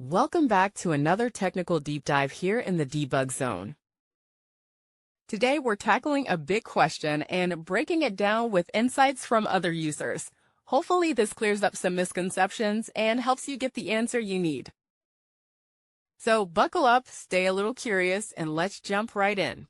Welcome back to another technical deep dive here in the debug zone. Today we're tackling a big question and breaking it down with insights from other users. Hopefully this clears up some misconceptions and helps you get the answer you need. So buckle up, stay a little curious, and let's jump right in.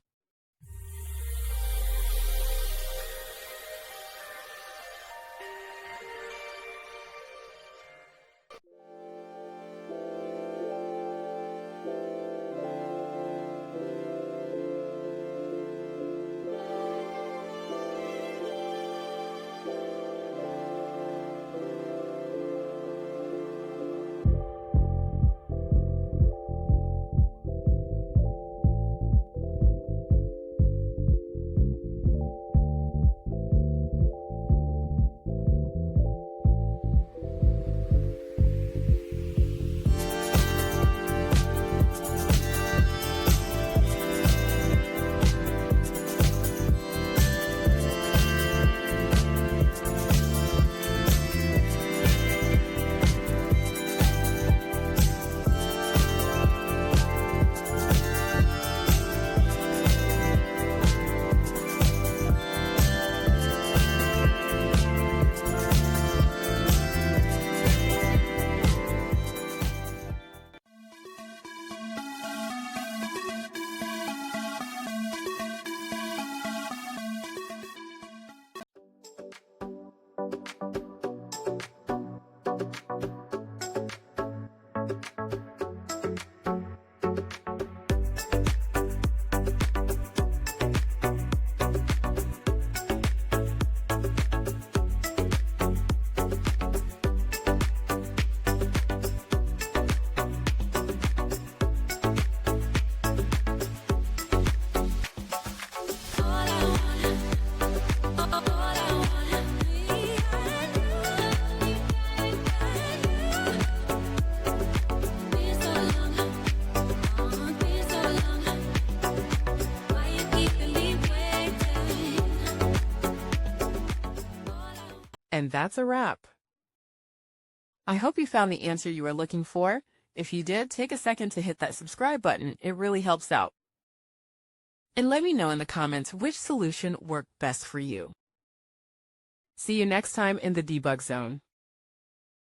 And that's a wrap. I hope you found the answer you were looking for. If you did, take a second to hit that subscribe button. It really helps out. And let me know in the comments which solution worked best for you. See you next time in the debug zone.